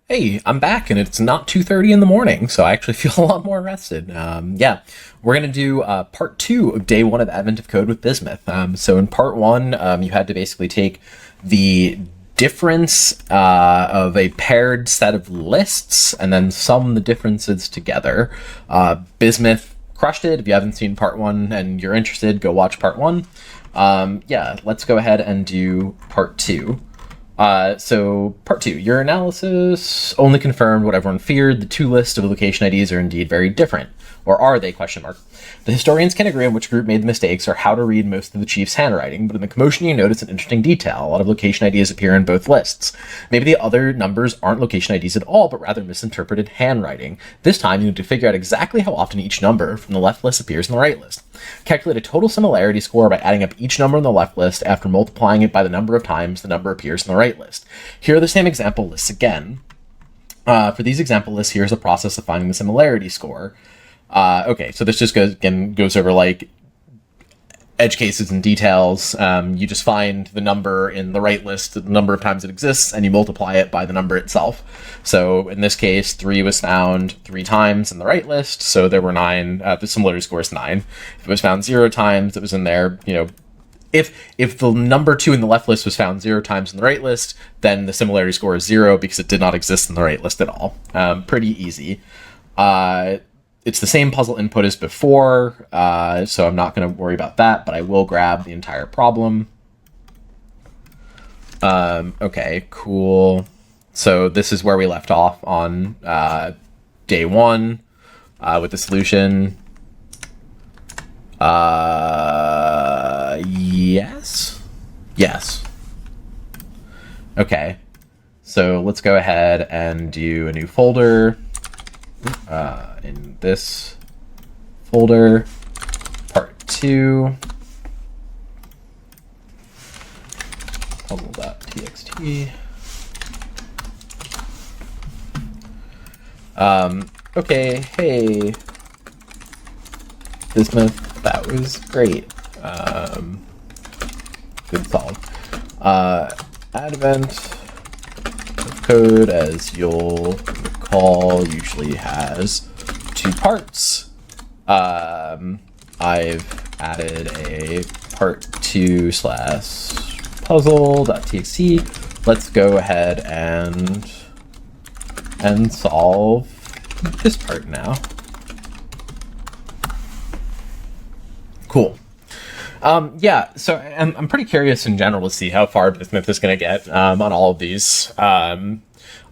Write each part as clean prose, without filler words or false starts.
Hey, I'm back and it's not 2:30 in the morning, so I actually feel a lot more rested. Yeah, we're gonna do part two of day one of Advent of Code with Bismuth. So in part one, you had to basically take the difference of a paired set of lists and then sum the differences together. Bismuth crushed it. If you haven't seen part one and you're interested, go watch part one. Yeah, let's go ahead and do part two. So part two, your analysis only confirmed what everyone feared. The two lists of location IDs are indeed very different. Or are they, question mark. The historians can agree on which group made the mistakes or how to read most of the chief's handwriting, but in the commotion you notice an interesting detail. A lot of location IDs appear in both lists. Maybe the other numbers aren't location IDs at all, but rather misinterpreted handwriting. This time you need to figure out exactly how often each number from the left list appears in the right list. Calculate a total similarity score by adding up each number in the left list after multiplying it by the number of times the number appears in the right list. Here are the same example lists again. For these example lists, here's a process of finding the similarity score. Okay, so this just goes over like edge cases and details. You just find the number in the right list, the number of times it exists, and you multiply it by the number itself. So in this case, 3 was found 3 times in the right list, so there were 9. The similarity score is 9. If it was found 0 times, it was in there, if the number 2 in the left list was found 0 times in the right list, then the similarity score is 0 because it did not exist in the right list at all. Pretty easy. It's the same puzzle input as before, so I'm not going to worry about that, but I will grab the entire problem. Okay, cool. So this is where we left off on day 1 with the solution. Yes? Yes. Okay, so let's go ahead and do a new folder. In this folder, part 2, puzzle.txt. Okay, hey, Bismuth, that was great. Good solve. Advent of Code, as you'll recall, usually has 2 parts. I've added a part 2 / puzzle.txt. Let's go ahead and solve this part now. Cool. Yeah, so I'm pretty curious in general to see how far Bismuth is going to get on all of these.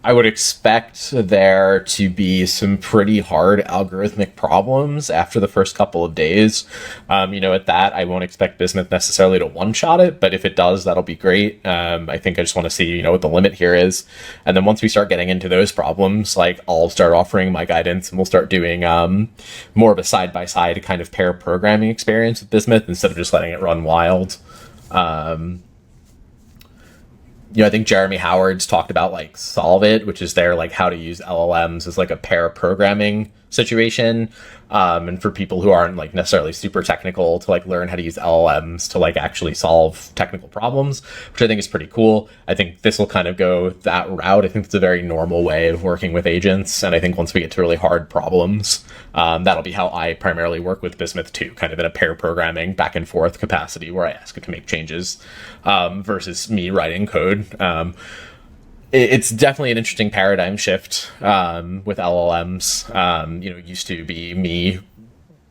I would expect there to be some pretty hard algorithmic problems after the first couple of days. At that, I won't expect Bismuth necessarily to one-shot it, but if it does, that'll be great. I think I just want to see, what the limit here is. And then once we start getting into those problems, like, I'll start offering my guidance and we'll start doing more of a side-by-side kind of pair programming experience with Bismuth instead of just letting it run wild. I think Jeremy Howard's talked about like Solve It, which is their like how to use LLMs as like a pair programming situation. And for people who aren't like necessarily super technical to like learn how to use LLMs to like actually solve technical problems, which I think is pretty cool. I think this will kind of go that route. I think it's a very normal way of working with agents. And I think once we get to really hard problems, that'll be how I primarily work with Bismuth too, kind of in a pair programming back and forth capacity where I ask it to make changes versus me writing code. It's definitely an interesting paradigm shift with LLMs. It used to be me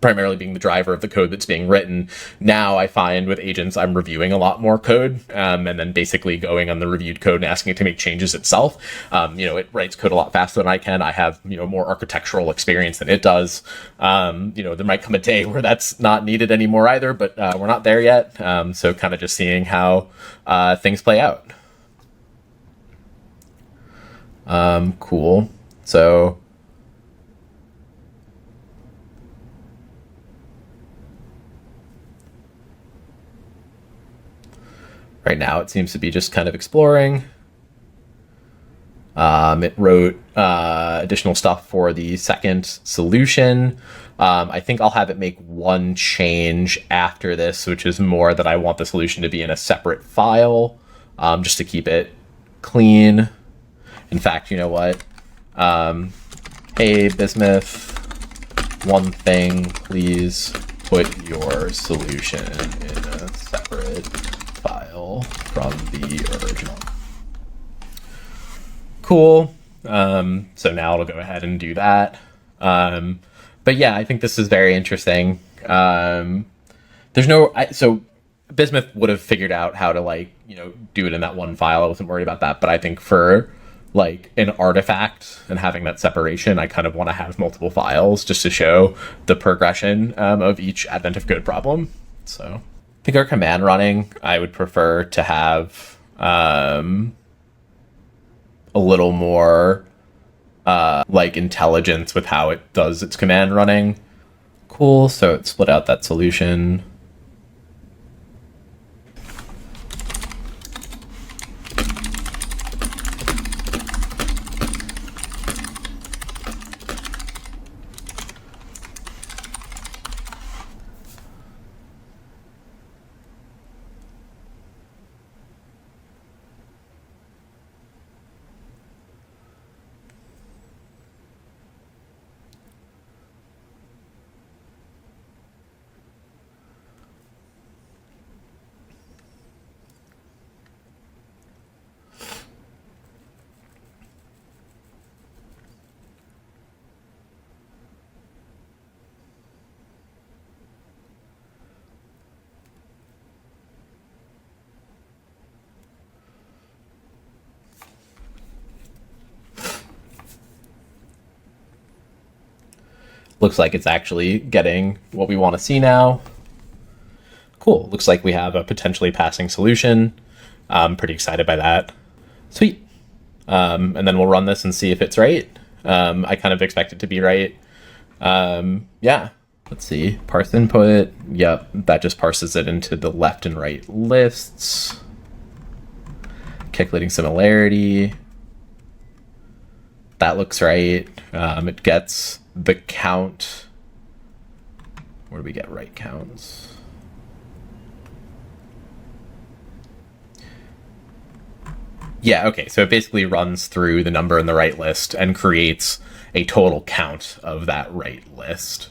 primarily being the driver of the code that's being written. Now I find with agents, I'm reviewing a lot more code and then basically going on the reviewed code and asking it to make changes itself. It writes code a lot faster than I can. I have, more architectural experience than it does. There might come a day where that's not needed anymore either, but we're not there yet. So kind of just seeing how things play out. Cool. So right now it seems to be just kind of exploring. It wrote additional stuff for the second solution. I think I'll have it make one change after this, which is more that I want the solution to be in a separate file, just to keep it clean. In fact, you know what? Hey, Bismuth, one thing, please put your solution in a separate file from the original. Cool. So now it'll go ahead and do that. But yeah, I think this is very interesting. So Bismuth would have figured out how to do it in that one file. I wasn't worried about that, but I think for like an artifact and having that separation, I kind of want to have multiple files just to show the progression of each advent of code problem. So I think our command running, I would prefer to have a little more like intelligence with how it does its command running. Cool, so it split out that solution. Looks like it's actually getting what we want to see now. Cool. Looks like we have a potentially passing solution. I'm pretty excited by that. Sweet. And then we'll run this and see if it's right. I kind of expect it to be right. Yeah. Let's see. Parse input. Yep. That just parses it into the left and right lists. Calculating similarity. That looks right. It gets the count. Where do we get right counts? Yeah, okay, so it basically runs through the number in the right list and creates a total count of that right list.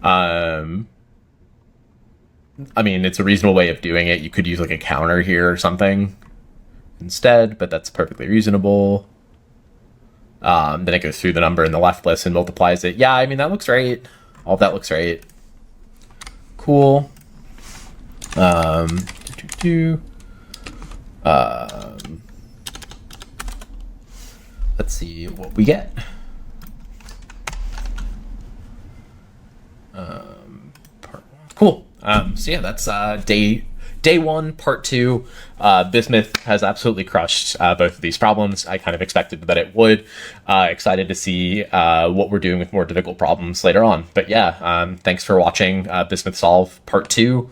I mean, it's a reasonable way of doing it. You could use like a counter here or something instead, but that's perfectly reasonable. Then it goes through the number in the left list and multiplies it. Yeah, I mean, that looks right. All of that looks right. Cool. Let's see what we get. Cool. So yeah, that's day one, part two. Bismuth has absolutely crushed both of these problems. I kind of expected that it would. Excited to see what we're doing with more difficult problems later on. But yeah, thanks for watching Bismuth Solve part two.